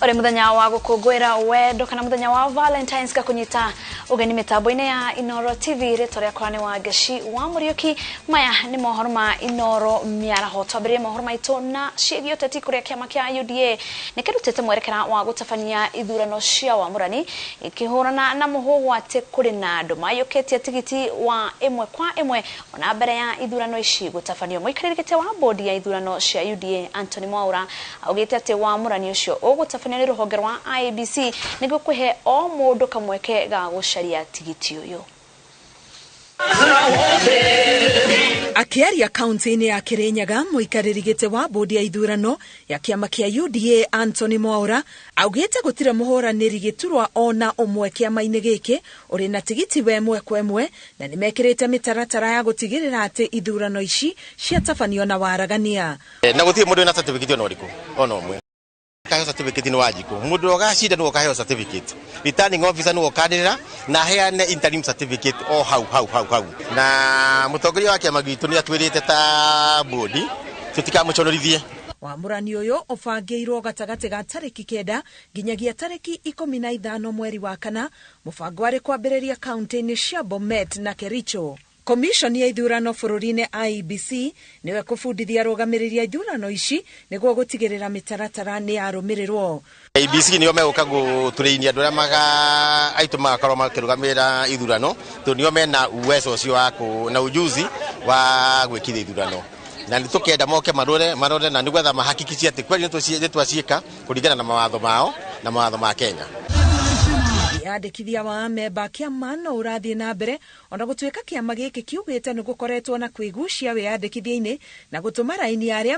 Ore muthenya wa gukungwira wendo kana muthenya wa Valentines ka kunyita ugeni mitambo-ini ya Inoro TV retoria kwani wa Gashi wa Muriuki maya ni mohoro ma Inoro miaraho twambire mohoro maito na ciegio teti kuria kiama kia UDA nikirutete mwerekera wa gutabania ithurano cia wamurani ikihurana na muhugu ati kuri na andu mayuketie tigiti wa imwe kwa imwe ona mbere ya ithurano ici gutabanio muikarĩrĩkĩte wa bodi ya ithurano cia UDA Anthony Mwaura augite ati wamurani ucio ugutabanio ni ruhonge rwa IEBC niguo kwihe o mundu kamweke ga gucaria tigiti uyu. Akiaria kaunti-ini ya Kirinyaga muikarĩrĩkĩte wa bodi ya ithurano ya kiama kia UDA Anthony Mwaura augite gutire muhoranĩri giturwa ona umwe kiama-ini giki uri na tigiti we mwe kwa mwe na nimekirite mitaratara ya gutigirira ati ithurano ici ciatabanio na waragania na gutire mundu na certificate ona uriku ona umwe kaheo certificate ni wajiku mundu ogacida nuo kaheo certificate returning officer nuo kadirira na heane interim certificate o hau na mutongoria wa kiama gitu ni atwirite ta bodi tutikamuconorithie wamurani uyu ubangiirwo gatagati ga tariki 9 nginyagia tariki 15 mweri wa kana mubango wari kwambiriria kaunti-ini cia Bomet na Kericho. Commission ya ithurano bururi-ini IEBC niwe kubundithia rugamiriria ithurano ici niguo gutigirira mitaratara ni arumirirwo. IEBC niyo meguka gutureinia andu aria aitu magakorwo makirugamira ithurano niyo mena uwezo ucio wa na ujuzi wa gwikithia ithurano na nitukenda moke marore na niguo mahakikishia ati kweli nitwaciika kuringana na mawatho mao na mawatho ma Kenya. Yandikithia wa memba kiama no urathie na mbere ona gutuika kiama giki kiugite ni gukoretwo na kwigucia wiyandikithia-ini na gutuma raini aria